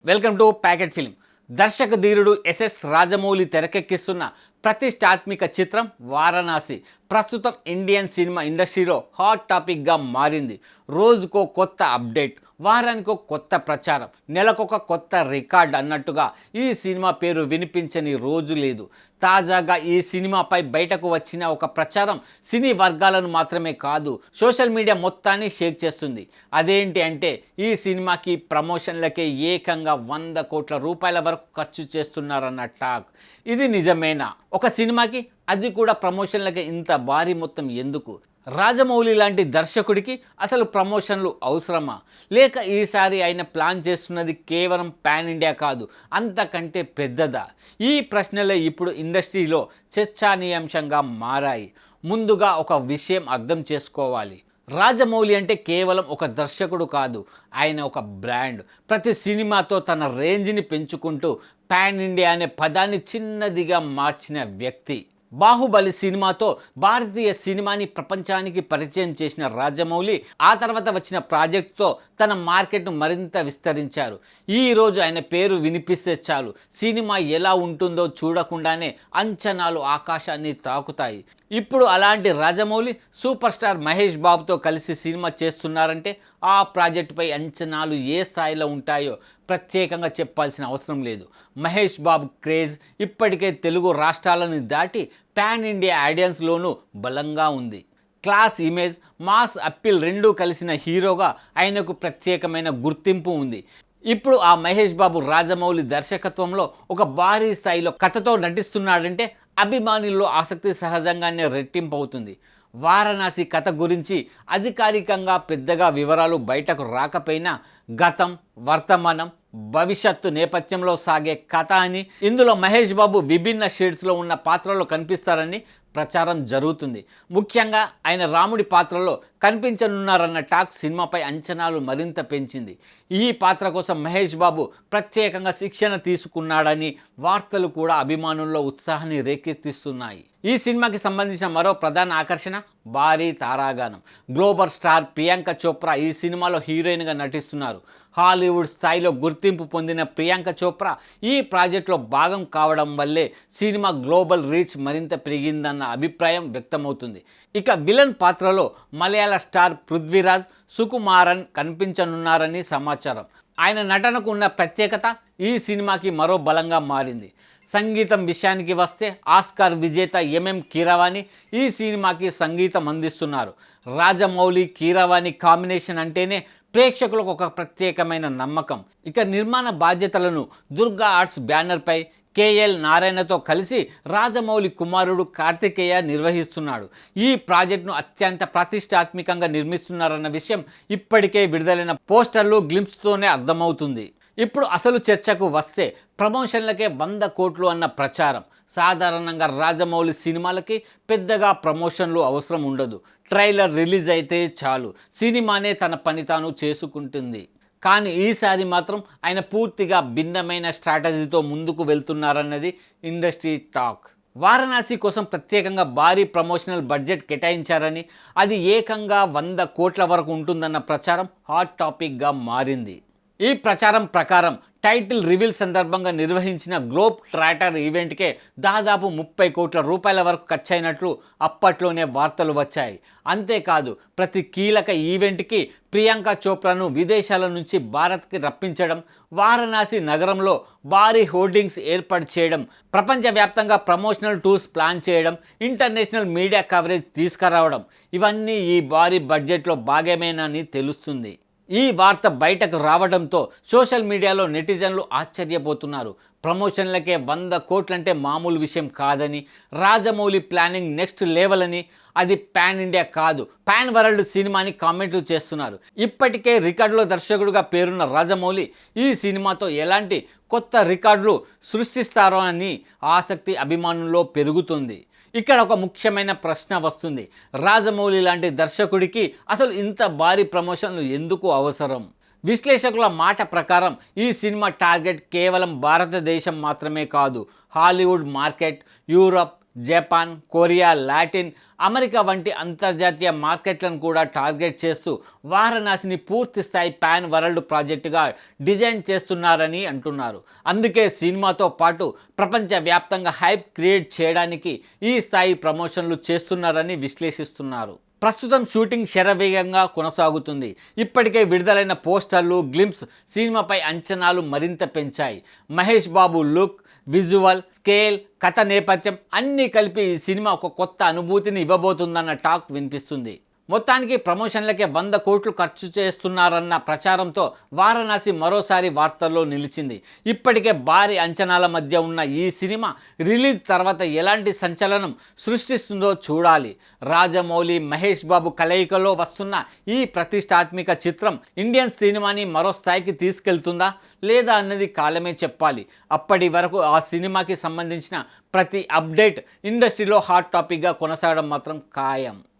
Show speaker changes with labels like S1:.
S1: Welcome to packet film. దర్శక ధీరుడు SS Rajamouli తెరకెక్కిస్తున్న ప్రతిష్టాత్మక చిత్రం వారణాసి ప్రస్తుతం ఇండియన్ సినిమా ఇండస్ట్రీలో హాట్ టాపిక్గా మారింది. రోజుకో కొత్త అప్డేట్, వారానికో కొత్త ప్రచారం, నెలకొక కొత్త రికార్డ్ అన్నట్టుగా ఈ సినిమా పేరు వినిపించని రోజు లేదు. తాజాగా ఈ సినిమాపై బయటకు వచ్చిన ఒక ప్రచారం సినీ వర్గాలను మాత్రమే కాదు, సోషల్ మీడియా మొత్తాన్ని షేక్ చేస్తుంది. అదేంటి అంటే ఈ సినిమాకి ప్రమోషన్లకే ఏకంగా 100 కోట్ల రూపాయల వరకు ఖర్చు చేస్తున్నారన్న టాక్. ఇది నిజమేనా? ఒక సినిమాకి, అది కూడా ప్రమోషన్లకే ఇంత భారీ మొత్తం ఎందుకు? రాజమౌళి లాంటి దర్శకుడికి అసలు ప్రమోషన్లు అవసరమా? లేక ఈసారి ఆయన ప్లాన్ చేస్తున్నది కేవలం పాన్ ఇండియా కాదు, అంతకంటే పెద్దదా? ఈ ప్రశ్నలే ఇప్పుడు ఇండస్ట్రీలో చర్చానీయాంశంగా మారాయి. ముందుగా ఒక విషయం అర్థం చేసుకోవాలి. రాజమౌళి అంటే కేవలం ఒక దర్శకుడు కాదు, ఆయన ఒక బ్రాండ్. ప్రతి సినిమాతో తన రేంజ్ని పెంచుకుంటూ పాన్ ఇండియా అనే పదాన్ని చిన్నదిగా మార్చిన వ్యక్తి. బాహుబలి సినిమాతో భారతీయ సినిమాని ప్రపంచానికి పరిచయం చేసిన రాజమౌళి ఆ తర్వాత వచ్చిన ప్రాజెక్టుతో తన మార్కెట్ను మరింత విస్తరించారు. ఈరోజు ఆయన పేరు వినిపిస్తే చాలు, సినిమా ఎలా ఉంటుందో చూడకుండానే అంచనాలు ఆకాశాన్ని తాకుతాయి. ఇప్పుడు అలాంటి రాజమౌళి సూపర్ స్టార్ మహేష్ బాబుతో కలిసి సినిమా చేస్తున్నారంటే ఆ ప్రాజెక్టుపై అంచనాలు ఏ స్థాయిలో ఉంటాయో ప్రత్యేకంగా చెప్పాల్సిన అవసరం లేదు. మహేష్ బాబు క్రేజ్ ఇప్పటికే తెలుగు రాష్ట్రాలను దాటి పాన్ ఇండియా ఆడియన్స్లోనూ బలంగా ఉంది. క్లాస్, ఇమేజ్, మాస్ అప్పీల్ రెండూ కలిసిన హీరోగా ఆయనకు ప్రత్యేకమైన గుర్తింపు ఉంది. ఇప్పుడు ఆ మహేష్ బాబు రాజమౌళి దర్శకత్వంలో ఒక భారీ స్థాయిలో కథతో నటిస్తున్నాడంటే అభిమానుల్లో ఆసక్తి సహజంగానే రెట్టింపు అవుతుంది. వారణాసి కథ గురించి అధికారికంగా పెద్దగా వివరాలు బయటకు రాకపోయినా గతం, వర్తమానం, భవిష్యత్తు నేపథ్యంలో సాగే కథ అని, ఇందులో మహేష్ బాబు విభిన్న షేడ్స్లో ఉన్న పాత్రలో కనిపిస్తారని ప్రచారం జరుగుతుంది. ముఖ్యంగా ఆయన రాముడి పాత్రలో కనిపించనున్నారన్న టాక్ సినిమాపై అంచనాలు మరింత పెంచింది. ఈ పాత్ర కోసం మహేష్ బాబు ప్రత్యేకంగా శిక్షణ తీసుకున్నాడని వార్తలు కూడా అభిమానుల్లో ఉత్సాహాన్ని రేకెత్తిస్తున్నాయి. ఈ సినిమాకి సంబంధించిన మరో ప్రధాన ఆకర్షణ భారీ తారాగానం. గ్లోబల్ స్టార్ ప్రియాంక చోప్రా ఈ సినిమాలో హీరోయిన్గా నటిస్తున్నారు. హాలీవుడ్ స్థాయిలో గుర్తింపు పొందిన ప్రియాంక చోప్రా ఈ ప్రాజెక్టులో భాగం కావడం వల్లే సినిమా గ్లోబల్ రీచ్ మరింత పెరిగిందన్న అభిప్రాయం వ్యక్తమవుతుంది. ఇక విలన్ పాత్రలో మలయాళ స్టార్ పృథ్వీరాజ్ సుకుమారన్ కనిపించనున్నారని సమాచారం. ఆయన నటనకు ఉన్న ప్రత్యేకత ఈ సినిమాకి మరో బలంగా మారింది. సంగీతం విషయానికి వస్తే ఆస్కార్ విజేత ఎంఎం కీరవాణి ఈ సినిమాకి సంగీతం అందిస్తున్నారు. రాజమౌళి, కీరవాణి కాంబినేషన్ అంటేనే ప్రేక్షకులకు ఒక ప్రత్యేకమైన నమ్మకం. ఇక నిర్మాణ బాధ్యతలను దుర్గా ఆర్ట్స్ బ్యానర్పై కేఎల్ నారాయణతో కలిసి రాజమౌళి కుమారుడు కార్తికేయ నిర్వహిస్తున్నాడు. ఈ ప్రాజెక్టును అత్యంత ప్రతిష్టాత్మకంగా నిర్మిస్తున్నారన్న విషయం ఇప్పటికే విడుదలైన పోస్టర్లు, గ్లింప్స్తోనే అర్థమవుతుంది. ఇప్పుడు అసలు చర్చకు వస్తే ప్రమోషన్లకే 100 కోట్లు అన్న ప్రచారం. సాధారణంగా రాజమౌళి సినిమాలకి పెద్దగా ప్రమోషన్లు అవసరం ఉండదు. ట్రైలర్ రిలీజ్ అయితే చాలు, సినిమానే తన పని తాను చేసుకుంటుంది. కానీ ఈసారి మాత్రం ఆయన పూర్తిగా భిన్నమైన స్ట్రాటజీతో ముందుకు వెళ్తున్నారన్నది ఇండస్ట్రీ టాక్. వారణాసి కోసం ప్రత్యేకంగా భారీ ప్రమోషనల్ బడ్జెట్ కేటాయించారని, అది ఏకంగా 100 కోట్ల వరకు ఉంటుందన్న ప్రచారం హాట్ టాపిక్గా మారింది. ఈ ప్రచారం ప్రకారం టైటిల్ రివీల్ సందర్భంగా నిర్వహించిన గ్లోబ్ ట్రాటర్ ఈవెంట్కే దాదాపు 30 కోట్ల రూపాయల వరకు ఖర్చయినట్లు అప్పట్లోనే వార్తలు వచ్చాయి. అంతేకాదు, ప్రతి కీలక ఈవెంట్కి ప్రియాంక చోప్రాను విదేశాల నుంచి భారత్కి రప్పించడం, వారణాసి నగరంలో భారీ హోర్డింగ్స్ ఏర్పాటు చేయడం, ప్రపంచవ్యాప్తంగా ప్రమోషనల్ టూర్స్ ప్లాన్ చేయడం, ఇంటర్నేషనల్ మీడియా కవరేజ్ తీసుకురావడం, ఇవన్నీ ఈ భారీ బడ్జెట్లో భాగమేనని తెలుస్తుంది. ఈ వార్త బయటకు రావడంతో సోషల్ మీడియాలో నెటిజన్లు ఆశ్చర్యపోతున్నారు. ప్రమోషన్లకే 100 కోట్లంటే మామూలు విషయం కాదని, రాజమౌళి ప్లానింగ్ నెక్స్ట్ లెవెల్ అని, అది పాన్ ఇండియా కాదు, పాన్ వరల్డ్ సినిమాని కామెంట్లు చేస్తున్నారు. ఇప్పటికే రికార్డులో దర్శకుడుగా పేరున్న రాజమౌళి ఈ సినిమాతో ఎలాంటి కొత్త రికార్డులు సృష్టిస్తారో అని ఆసక్తి అభిమానుల్లో పెరుగుతుంది. ఇక్కడ ఒక ముఖ్యమైన ప్రశ్న వస్తుంది. రాజమౌళి లాంటి దర్శకుడికి అసలు ఇంత భారీ ప్రమోషన్లు ఎందుకు అవసరం? విశ్లేషకుల మాట ప్రకారం ఈ సినిమా టార్గెట్ కేవలం భారతదేశం మాత్రమే కాదు, Hollywood market, Europe, Japan, Korea, Latin America వంటి అంతర్జాతీయ మార్కెట్లను కూడా టార్గెట్ చేస్తూ వారణాసిని పూర్తి స్థాయి పాన్ వరల్డ్ ప్రాజెక్టుగా డిజైన్ చేస్తున్నారని అంటున్నారు. అందుకే సినిమాతో పాటు ప్రపంచవ్యాప్తంగా హైప్ క్రియేట్ చేయడానికి ఈ స్థాయి ప్రమోషన్లు చేస్తున్నారని విశ్లేషిస్తున్నారు. ప్రస్తుతం షూటింగ్ శరవేగంగా కొనసాగుతుంది. ఇప్పటికే విడుదలైన పోస్టర్లు, గ్లింప్స్ సినిమాపై అంచనాలు మరింత పెంచాయి. Mahesh Babu look, visual, scale, కథ నేపథ్యం అన్నీ కలిపి ఈ సినిమా ఒక కొత్త అనుభూతిని ఇవ్వబోతుందన్న టాక్ వినిపిస్తుంది. మొత్తానికి ప్రమోషన్లకే 100 కోట్లు ఖర్చు చేస్తున్నారన్న ప్రచారంతో వారణాసి మరోసారి వార్తల్లో నిలిచింది. ఇప్పటికే భారీ అంచనాల మధ్య ఉన్న ఈ సినిమా రిలీజ్ తర్వాత ఎలాంటి సంచలనం సృష్టిస్తుందో చూడాలి. రాజమౌళి, మహేష్ బాబు కలయికలో వస్తున్న ఈ ప్రతిష్టాత్మక చిత్రం ఇండియన్ సినిమాని మరో స్థాయికి తీసుకెళ్తుందా లేదా అన్నది కాలమే చెప్పాలి. అప్పటి వరకు ఆ సినిమాకి సంబంధించిన ప్రతి అప్డేట్ ఇండస్ట్రీలో హాట్ టాపిక్గా కొనసాగడం మాత్రం ఖాయం.